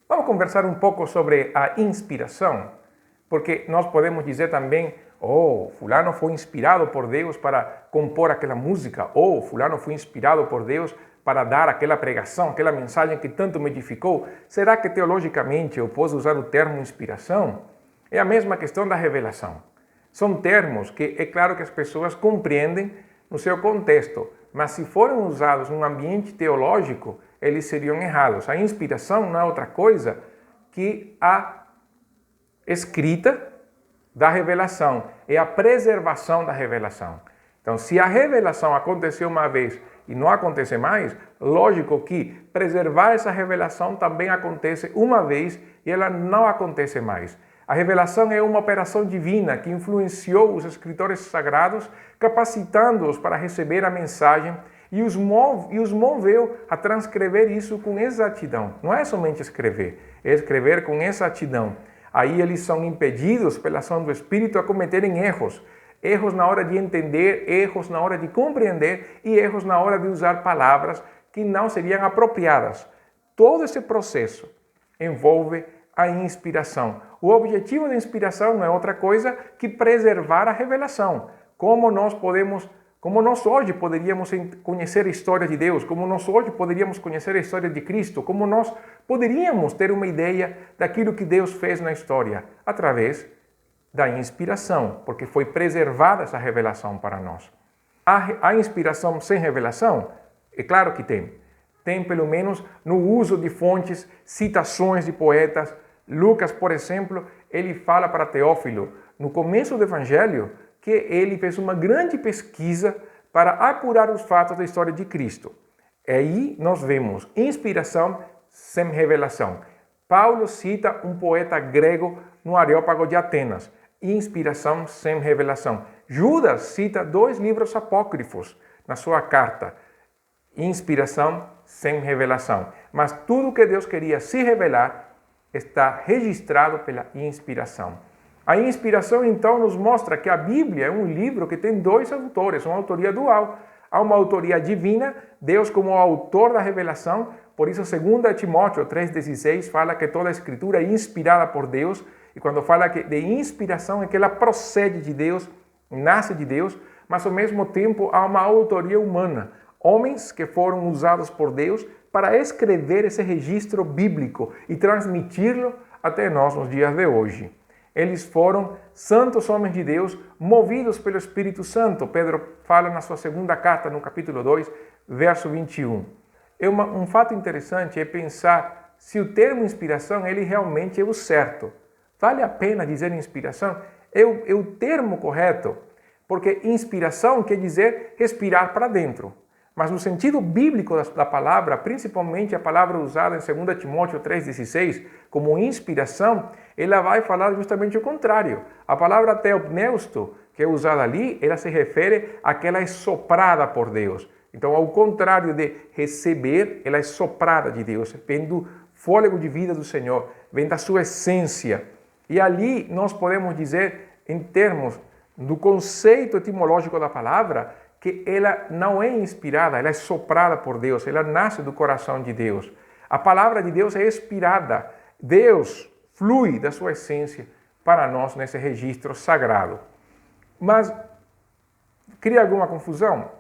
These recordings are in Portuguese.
Vamos conversar um pouco sobre a inspiração, porque nós podemos dizer também, oh, fulano foi inspirado por Deus para compor aquela música, ou fulano foi inspirado por Deus para dar aquela pregação, aquela mensagem que tanto me edificou. Será que teologicamente eu posso usar o termo inspiração? É a mesma questão da revelação. São termos que é claro que as pessoas compreendem no seu contexto, mas se forem usados num ambiente teológico, eles seriam errados. A inspiração não é outra coisa que a escrita da revelação, é a preservação da revelação. Então, se a revelação aconteceu uma vez e não acontece mais, lógico que preservar essa revelação também acontece uma vez e ela não acontece mais. A revelação é uma operação divina que influenciou os escritores sagrados, capacitando-os para receber a mensagem e os moveu a transcrever isso com exatidão. Não é somente escrever, é escrever com exatidão. Aí eles são impedidos pela ação do Espírito a cometerem erros. Erros na hora de entender, erros na hora de compreender e erros na hora de usar palavras que não seriam apropriadas. Todo esse processo envolve a inspiração. O objetivo da inspiração não é outra coisa que preservar a revelação. Como nós hoje poderíamos conhecer a história de Deus, como nós hoje poderíamos conhecer a história de Cristo, como nós poderíamos ter uma ideia daquilo que Deus fez na história, através da inspiração, porque foi preservada essa revelação para nós. A inspiração sem revelação? É claro que tem. Tem pelo menos no uso de fontes, citações de poetas. Lucas, por exemplo, ele fala para Teófilo, no começo do Evangelho, que ele fez uma grande pesquisa para apurar os fatos da história de Cristo. Aí nós vemos inspiração sem revelação. Paulo cita um poeta grego no Areópago de Atenas. Inspiração sem revelação. Judas cita 2 livros apócrifos na sua carta. Inspiração sem revelação. Mas tudo que Deus queria se revelar está registrado pela inspiração. A inspiração, então, nos mostra que a Bíblia é um livro que tem 2 autores, uma autoria dual. Há uma autoria divina, Deus como autor da revelação, por isso 2 Timóteo 3,16 fala que toda a Escritura é inspirada por Deus, e quando fala de inspiração é que ela procede de Deus, nasce de Deus, mas ao mesmo tempo há uma autoria humana, homens que foram usados por Deus para escrever esse registro bíblico e transmiti-lo até nós nos dias de hoje. Eles foram santos homens de Deus, movidos pelo Espírito Santo. Pedro fala na sua 2ª carta, no capítulo 2, verso 21. Um fato interessante é pensar se o termo inspiração ele realmente é o certo. Vale a pena dizer inspiração? É o termo correto, porque inspiração quer dizer respirar para dentro. Mas no sentido bíblico da palavra, principalmente a palavra usada em 2 Timóteo 3,16, como inspiração, ela vai falar justamente o contrário. A palavra theopneusto, que é usada ali, ela se refere àquela é soprada por Deus. Então, ao contrário de receber, ela é soprada de Deus, vem do fôlego de vida do Senhor, vem da sua essência. E ali nós podemos dizer, em termos do conceito etimológico da palavra, que ela não é inspirada, ela é soprada por Deus, ela nasce do coração de Deus. A palavra de Deus é inspirada. Deus flui da sua essência para nós nesse registro sagrado. Mas cria alguma confusão?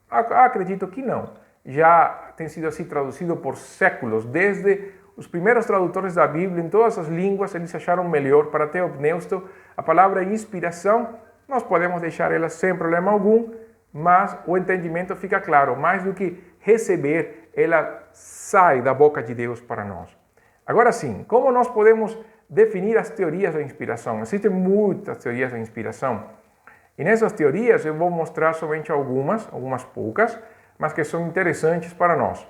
Acredito que não. Já tem sido assim traduzido por séculos, desde os primeiros tradutores da Bíblia, em todas as línguas, eles acharam melhor para theopneusto. A palavra inspiração, nós podemos deixar ela sem problema algum, mas o entendimento fica claro, mais do que receber, ela sai da boca de Deus para nós. Agora sim, como nós podemos definir as teorias da inspiração? Existem muitas teorias da inspiração, e nessas teorias eu vou mostrar somente algumas poucas, mas que são interessantes para nós.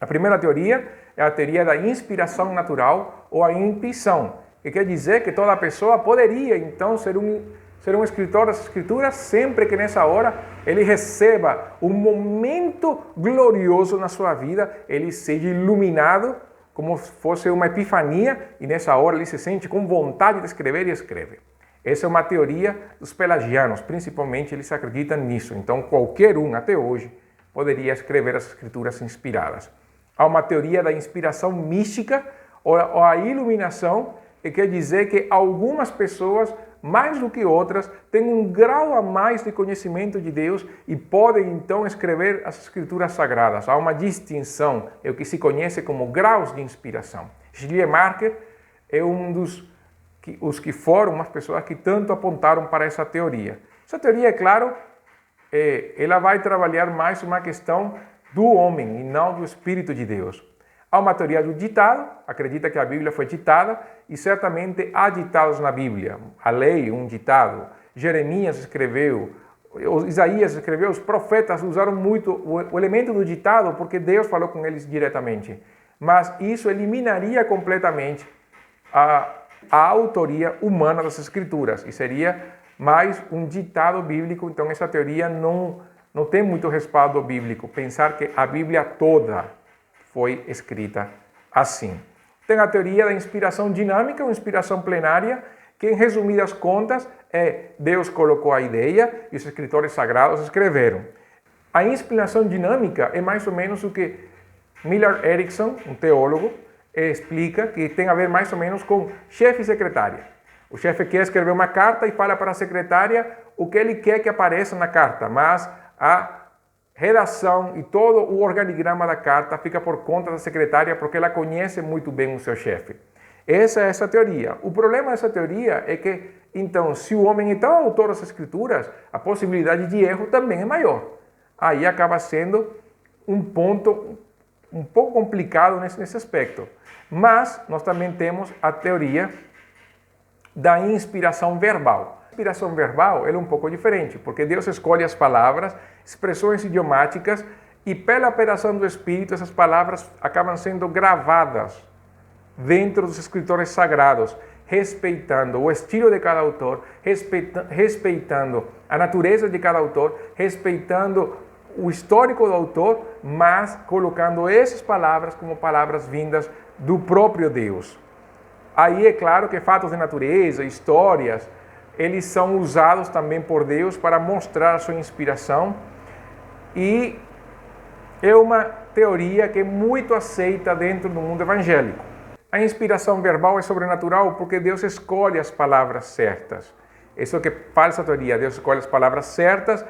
A primeira teoria é a teoria da inspiração natural ou a intuição, que quer dizer que toda pessoa poderia então ser um escritor das Escrituras sempre que nessa hora ele receba um momento glorioso na sua vida, ele seja iluminado como se fosse uma epifania e nessa hora ele se sente com vontade de escrever e escreve. Essa é uma teoria dos pelagianos, principalmente eles acreditam nisso. Então qualquer um até hoje poderia escrever as Escrituras inspiradas. Há uma teoria da inspiração mística Ou a iluminação, que quer dizer que algumas pessoas, mais do que outras, têm um grau a mais de conhecimento de Deus e podem então escrever as Escrituras Sagradas. Há uma distinção, é o que se conhece como graus de inspiração. Schleiermacher é os que foram umas pessoas que tanto apontaram para essa teoria. Essa teoria, é claro, ela vai trabalhar mais uma questão do homem e não do Espírito de Deus. Há uma teoria do ditado, acredita que a Bíblia foi ditada, e certamente há ditados na Bíblia. A lei, um ditado. Jeremias escreveu, Isaías escreveu, os profetas usaram muito o elemento do ditado porque Deus falou com eles diretamente. Mas isso eliminaria completamente a autoria humana das Escrituras e seria mais um ditado bíblico. Então essa teoria não tem muito respaldo bíblico. Pensar que a Bíblia toda foi escrita assim. Tem a teoria da inspiração dinâmica ou inspiração plenária, que em resumidas contas Deus colocou a ideia e os escritores sagrados escreveram. A inspiração dinâmica é mais ou menos o que Millard Erickson, um teólogo, explica que tem a ver mais ou menos com chefe e secretária. O chefe quer escrever uma carta e fala para a secretária o que ele quer que apareça na carta, mas a redação e todo o organigrama da carta fica por conta da secretária porque ela conhece muito bem o seu chefe. Essa é essa teoria. O problema dessa teoria é que, então, se o homem é tão autor das Escrituras, a possibilidade de erro também é maior. Aí acaba sendo um ponto um pouco complicado nesse aspecto. Mas nós também temos a teoria da inspiração verbal. A inspiração verbal é um pouco diferente, porque Deus escolhe as palavras, expressões idiomáticas, e pela operação do Espírito essas palavras acabam sendo gravadas dentro dos escritores sagrados, respeitando o estilo de cada autor, respeitando a natureza de cada autor, respeitando o histórico do autor, mas colocando essas palavras como palavras vindas do próprio Deus. Aí é claro que fatos de natureza, histórias, eles são usados também por Deus para mostrar a sua inspiração, e é uma teoria que é muito aceita dentro do mundo evangélico. A inspiração verbal é sobrenatural porque Deus escolhe as palavras certas. Isso é o que fala essa teoria. Deus escolhe as palavras certas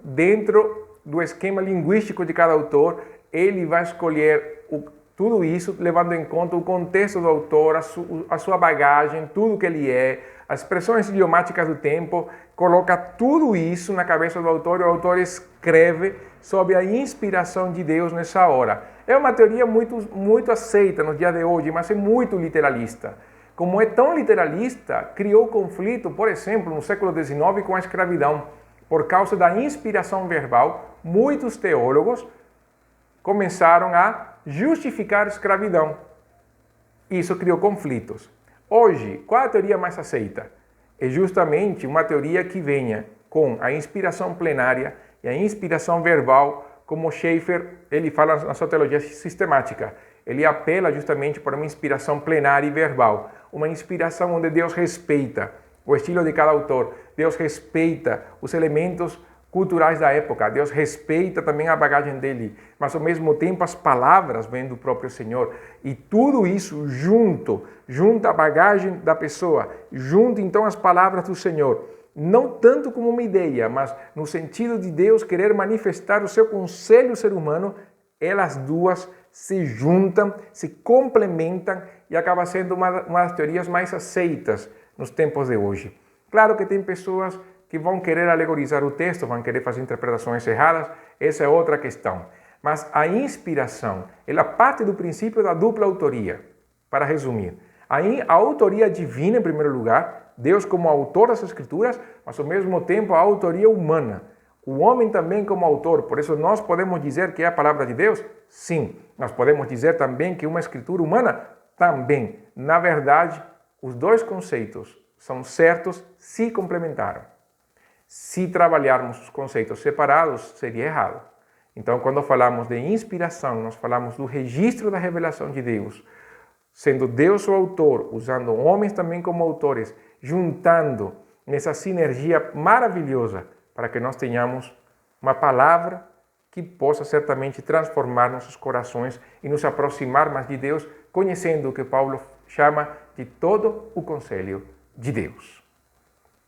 dentro do esquema linguístico de cada autor. Ele vai escolher tudo isso levando em conta o contexto do autor, a sua bagagem, tudo que ele é, as expressões idiomáticas do tempo, coloca tudo isso na cabeça do autor e o autor escreve sob a inspiração de Deus nessa hora. É uma teoria muito aceita nos dias de hoje, mas é muito literalista. Como é tão literalista, criou conflito, por exemplo, no século XIX com a escravidão. Por causa da inspiração verbal, muitos teólogos começaram a justificar a escravidão. Isso criou conflitos. Hoje, qual a teoria mais aceita? É justamente uma teoria que venha com a inspiração plenária e a inspiração verbal, como Schaeffer ele fala na sua teologia sistemática. Ele apela justamente para uma inspiração plenária e verbal, uma inspiração onde Deus respeita o estilo de cada autor, Deus respeita os elementos culturais da época, Deus respeita também a bagagem dele, mas ao mesmo tempo as palavras vêm do próprio Senhor, e tudo isso junto a bagagem da pessoa, junto então as palavras do Senhor, não tanto como uma ideia, mas no sentido de Deus querer manifestar o seu conselho ao ser humano, elas duas se juntam, se complementam e acaba sendo uma das teorias mais aceitas nos tempos de hoje. Claro que tem pessoas que vão querer alegorizar o texto, vão querer fazer interpretações erradas, essa é outra questão. Mas a inspiração, ela parte do princípio da dupla autoria. Para resumir, a autoria divina em primeiro lugar, Deus como autor das Escrituras, mas ao mesmo tempo a autoria humana. O homem também como autor, por isso nós podemos dizer que é a palavra de Deus? Sim. Nós podemos dizer também que é uma escritura humana? Também. Na verdade, os dois conceitos são certos se complementaram. Se trabalharmos os conceitos separados, seria errado. Então, quando falamos de inspiração, nós falamos do registro da revelação de Deus, sendo Deus o autor, usando homens também como autores, juntando nessa sinergia maravilhosa para que nós tenhamos uma palavra que possa certamente transformar nossos corações e nos aproximar mais de Deus, conhecendo o que Paulo chama de todo o conselho de Deus.